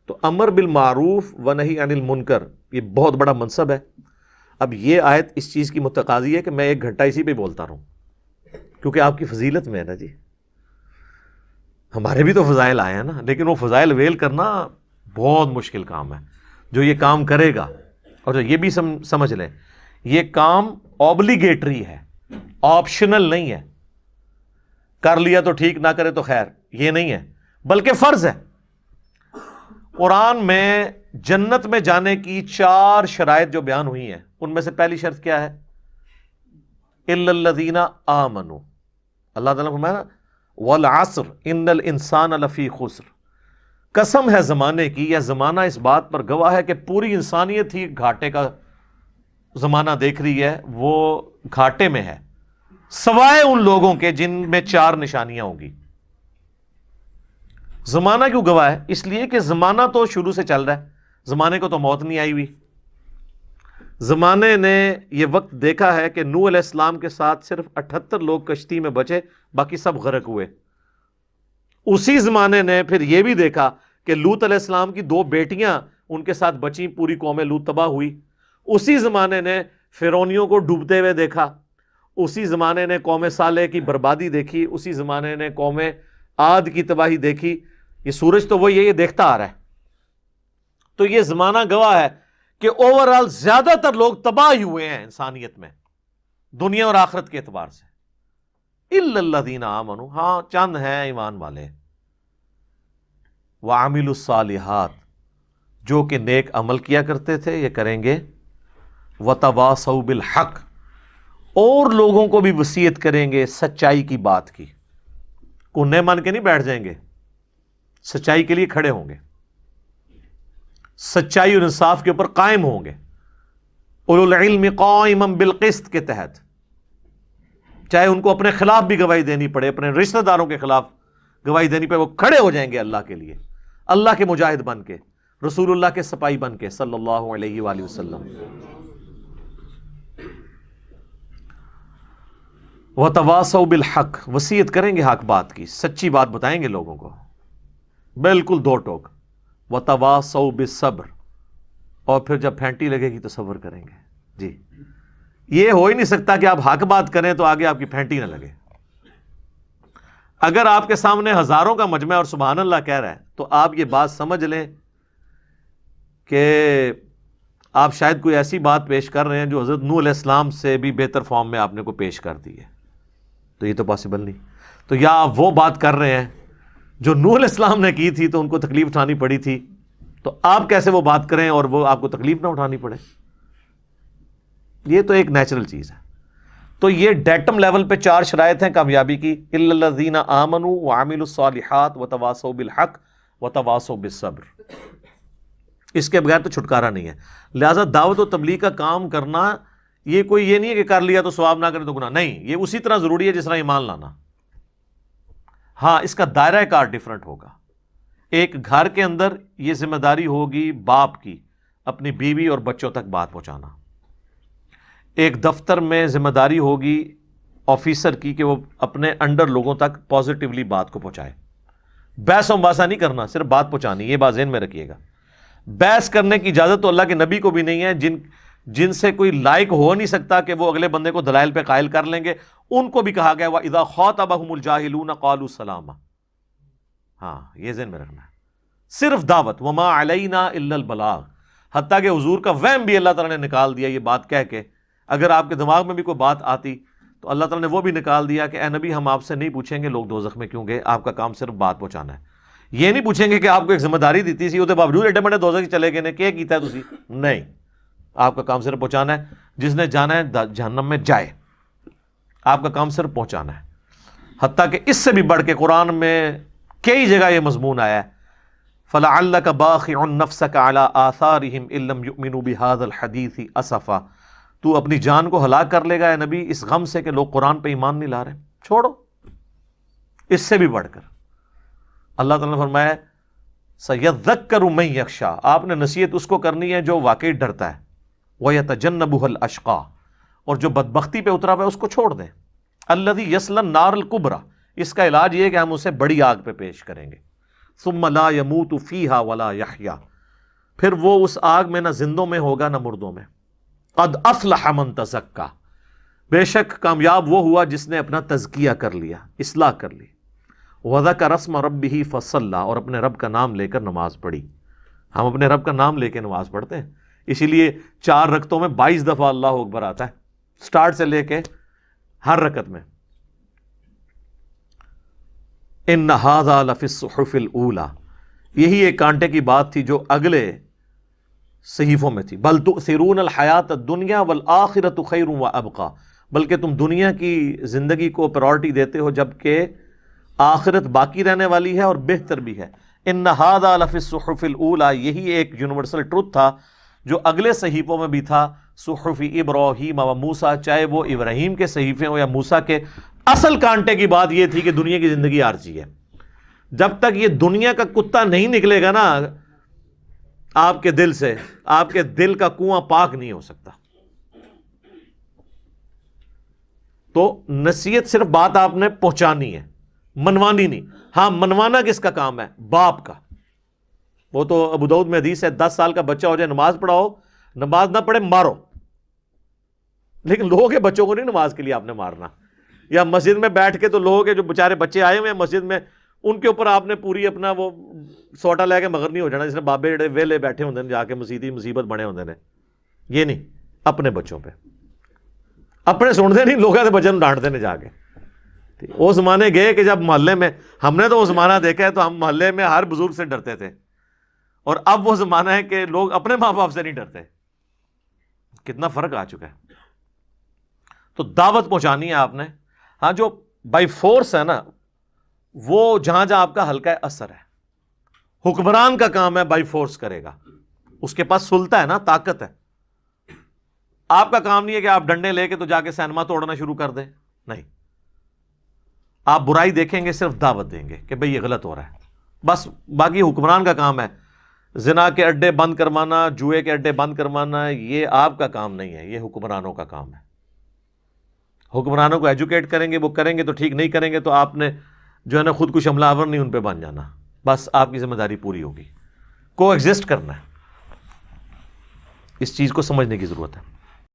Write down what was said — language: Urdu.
تو امر بالمعروف و نہی عن المنکر یہ بہت بڑا منصب ہے. اب یہ آیت اس چیز کی متقاضی ہے کہ میں 1 گھنٹہ اسی پہ بولتا رہوں، کیونکہ آپ کی فضیلت میں ہے نا جی. ہمارے بھی تو فضائل آئے ہیں نا، لیکن وہ فضائل ویل کرنا بہت مشکل کام ہے. جو یہ کام کرے گا، اور یہ بھی سمجھ لیں، یہ کام اوبلیگیٹری ہے، آپشنل نہیں ہے. کر لیا تو ٹھیک، نہ کرے تو خیر، یہ نہیں ہے، بلکہ فرض ہے. قرآن میں جنت میں جانے کی 4 شرائط جو بیان ہوئی ہیں، ان میں سے پہلی شرط کیا ہے؟ الا الذین آمنوا. اللہ تعالیٰ نے فرمایا والعصر ان الانسان لفی خسر. قسم ہے زمانے کی، یا زمانہ اس بات پر گواہ ہے کہ پوری انسانیت ہی گھاٹے کا زمانہ دیکھ رہی ہے، وہ گھاٹے میں ہے، سوائے ان لوگوں کے جن میں 4 نشانیاں ہوں گی. زمانہ کیوں گواہ ہے؟ اس لیے کہ زمانہ تو شروع سے چل رہا ہے، زمانے کو تو موت نہیں آئی ہوئی. زمانے نے یہ وقت دیکھا ہے کہ نوح علیہ السلام کے ساتھ صرف 78 لوگ کشتی میں بچے، باقی سب غرق ہوئے. اسی زمانے نے پھر یہ بھی دیکھا کہ لوط علیہ السلام کی 2 بیٹیاں ان کے ساتھ بچیں، پوری قوم لوط تباہ ہوئی. اسی زمانے نے فرعونیوں کو ڈوبتے ہوئے دیکھا. اسی زمانے نے قوم صالح کی بربادی دیکھی. اسی زمانے نے قوم عاد کی تباہی دیکھی. یہ سورج تو وہی ہے، یہ دیکھتا آ رہا ہے. تو یہ زمانہ گواہ ہے کہ اوورآل زیادہ تر لوگ تباہ ہی ہوئے ہیں انسانیت میں، دنیا اور آخرت کے اعتبار سے. الا الذین آمنوا، ہاں چند ہیں ایمان والے. وعملوا الصالحات، جو کہ نیک عمل کیا کرتے تھے، یہ کریں گے. وتواصوا بالحق، اور لوگوں کو بھی وصیت کریں گے سچائی کی بات کی. کونے مان کے نہیں بیٹھ جائیں گے، سچائی کے لیے کھڑے ہوں گے، سچائی اور انصاف کے اوپر قائم ہوں گے. اولو العلم قائما بالقسط کے تحت، چاہے ان کو اپنے خلاف بھی گواہی دینی پڑے، اپنے رشتہ داروں کے خلاف گواہی دینی پڑے، وہ کھڑے ہو جائیں گے اللہ کے لیے، اللہ کے مجاہد بن کے، رسول اللہ کے سپاہی بن کے صلی اللہ علیہ وآلہ وسلم. وتواصوا بالحق، وصیت کریں گے حق بات کی، سچی بات بتائیں گے لوگوں کو، بالکل 2 ٹوک. وتواصوا بالصبر، اور پھر جب پھینٹی لگے گی تو صبر کریں گے. جی یہ ہو ہی نہیں سکتا کہ آپ حق بات کریں تو آگے آپ کی پھینٹی نہ لگے. اگر آپ کے سامنے ہزاروں کا مجمع اور سبحان اللہ کہہ رہا ہے تو آپ یہ بات سمجھ لیں کہ آپ شاید کوئی ایسی بات پیش کر رہے ہیں جو حضرت نوح علیہ السلام سے بھی بہتر فارم میں آپ نے کو پیش کر دی ہے. تو یہ تو پاسبل نہیں. تو یا آپ وہ بات کر رہے ہیں جو نوح علیہ السلام نے کی تھی تو ان کو تکلیف اٹھانی پڑی تھی، تو آپ کیسے وہ بات کریں اور وہ آپ کو تکلیف نہ اٹھانی پڑے؟ یہ تو ایک نیچرل چیز ہے. تو یہ ڈیٹم لیول پہ 4 شرائط ہیں کامیابی کی. الا الذین آمنوا وعملوا الصالحات وتواصوا بالحق وتواصوا بالصبر. اس کے بغیر تو چھٹکارا نہیں ہے. لہذا دعوت و تبلیغ کا کام کرنا یہ کوئی یہ نہیں ہے کہ کر لیا تو ثواب، نہ کرے تو گناہ. نہیں، یہ اسی طرح ضروری ہے جس طرح ایمان لانا. ہاں اس کا دائرہ کار ڈیفرنٹ ہوگا. ایک گھر کے اندر یہ ذمہ داری ہوگی باپ کی اپنی بیوی اور بچوں تک بات پہنچانا. ایک دفتر میں ذمہ داری ہوگی آفیسر کی کہ وہ اپنے انڈر لوگوں تک پازیٹیولی بات کو پہنچائے. بحث و مباحثہ نہیں کرنا، صرف بات پہنچانی. یہ بات ذہن میں رکھیے گا. بحث کرنے کی اجازت تو اللہ کے نبی کو بھی نہیں ہے. جن سے کوئی لائق ہو نہیں سکتا کہ وہ اگلے بندے کو دلائل پہ قائل کر لیں گے، ان کو بھی کہا گیا وَإِذَا خَاطَبَهُمُ الْجَاهِلُونَ قَالُوا سَلَامًا. ہاں یہ ذہن میں رکھنا ہے. صرف دعوت، وَمَا عَلَيْنَا إِلَّا الْبَلَاغُ. حتیٰ کہ حضور کا وہم بھی اللہ تعالیٰ نے نکال دیا یہ بات کہہ کے. اگر آپ کے دماغ میں بھی کوئی بات آتی تو اللہ تعالیٰ نے وہ بھی نکال دیا کہ اے نبی ہم آپ سے نہیں پوچھیں گے لوگ دوزخ میں کیوں گئے، آپ کا کام صرف بات پہنچانا ہے. یہ نہیں پوچھیں گے کہ آپ کو ایک ذمہ داری دیتی سی، وہ باوجود ایڈے بڑے دوزخ چلے گئے نے کیا کیتا ہے تسی. نہیں، آپ کا کام صرف پہنچانا ہے. جس نے جانا ہے جہنم میں جائے، آپ کا کام صرف پہنچانا ہے. حتیٰ کہ اس سے بھی بڑھ کے قرآن میں کئی جگہ یہ مضمون آیا ہے فَلَعَلَّكَ بَاخِعٌ نَفْسَكَ عَلَىٰ آثَارِهِمْ إِن لَّمْ يُؤْمِنُوا بِهَٰذَا الْحَدِيثِ أَسَفًا. تو اپنی جان کو ہلاک کر لے گا اے نبی اس غم سے کہ لوگ قرآن پہ ایمان نہیں لا رہے. چھوڑو. اس سے بھی بڑھ کر اللہ تعالیٰ نے فرمایا سَيَذَّكَّرُ مَن يَخْشَىٰ. آپ نے نصیحت اس کو کرنی ہے جو واقعی ڈرتا ہے. وَيَتَجَنَّبُهَا الْأَشْقَىٰ. اور جو بدبختی پہ اترا ہوا ہے اس کو چھوڑ دیں. الَّذِي يَصْلَى النَّارَ الْكُبْرىٰ. اس کا علاج یہ ہے کہ ہم اسے بڑی آگ پہ پیش کریں گے. ثم لا يموت فیہا ولا یحیا، پھر وہ اس آگ میں نہ زندوں میں ہوگا نہ مردوں میں. قد افلح من تزکا، بے شک کامیاب وہ ہوا جس نے اپنا تزکیہ کر لیا، اصلاح کر لی. وذکر اسم ربہ فصلی، اور اپنے رب کا نام لے کر نماز پڑھی. ہم اپنے رب کا نام لے کے نماز پڑھتے ہیں، اسی لیے 4 رکعتوں میں 22 دفعہ اللہ اکبر آتا ہے، سٹارٹ سے لے کے ہر رکعت میں. ان ھذا لفی الصحف الاولی، یہی ایک کانٹے کی بات تھی جو اگلے صحیفوں میں تھی. بل تؤثرون الحیات الدنیا والآخرۃ خیر وابقی، بلکہ تم دنیا کی زندگی کو پرائورٹی دیتے ہو جبکہ آخرت باقی رہنے والی ہے اور بہتر بھی ہے. ان ھذا لفی الصحف الاولی، یہی ایک یونیورسل ٹروتھ تھا جو اگلے صحیفوں میں بھی تھا. صحف ابراہیم و موسیٰ، چاہے وہ ابراہیم کے صحیفے ہوں یا موسیٰ کے. اصل کانٹے کی بات یہ تھی کہ دنیا کی زندگی عارضی ہے. جب تک یہ دنیا کا کتا نہیں نکلے گا نا آپ کے دل سے، آپ کے دل کا کنواں پاک نہیں ہو سکتا. تو نصیحت صرف بات آپ نے پہنچانی ہے، منوانی نہیں. ہاں منوانا کس کا کام ہے؟ باپ کا. وہ تو ابو داؤد میں حدیث ہے 10 سال کا بچہ ہو جائے نماز پڑھاؤ، نماز نہ پڑھے مارو. لیکن لوگوں کے بچوں کو نہیں نماز کے لیے آپ نے مارنا. یا مسجد میں بیٹھ کے تو لوگوں کے جو بیچارے بچے آئے ہوئے ہیں مسجد میں، ان کے اوپر آپ نے پوری اپنا وہ سوٹا لے کے مگر نہیں ہو جانا جس نے بابے جڑے ویلے بیٹھے ہوندے نے جا کے مصیبت بنے ہوندے نے. یہ نہیں، اپنے بچوں پہ اپنے سنتے نہیں، لوگوں کے بچوں ڈانٹتے نے جا کے. وہ زمانے گئے کہ جب محلے میں، ہم نے تو وہ زمانہ دیکھا ہے، تو ہم محلے میں ہر بزرگ سے ڈرتے تھے. اور اب وہ زمانہ ہے کہ لوگ اپنے ماں باپ سے نہیں ڈرتے. کتنا فرق آ چکا ہے. تو دعوت پہنچانی ہے آپ نے. ہاں جو بائی فورس ہے نا، وہ جہاں جہاں آپ کا حلقہ اثر ہے، حکمران کا کام ہے بائی فورس کرے گا. اس کے پاس سلطہ ہے نا، طاقت ہے. آپ کا کام نہیں ہے کہ آپ ڈنڈے لے کے تو جا کے سینما توڑنا شروع کر دیں. نہیں، آپ برائی دیکھیں گے، صرف دعوت دیں گے کہ بھئی یہ غلط ہو رہا ہے. بس باقی حکمران کا کام ہے. زنا کے اڈے بند کروانا، جوئے کے اڈے بند کروانا، یہ آپ کا کام نہیں ہے، یہ حکمرانوں کا کام ہے. حکمرانوں کو ایجوکیٹ کریں گے، وہ کریں گے تو ٹھیک، نہیں کریں گے تو آپ نے جو ہے نا خود کچھ حملہ آور نہیں ان پہ بن جانا. بس آپ کی ذمہ داری پوری ہوگی. کو ایگزسٹ کرنا ہے. اس چیز کو سمجھنے کی ضرورت ہے.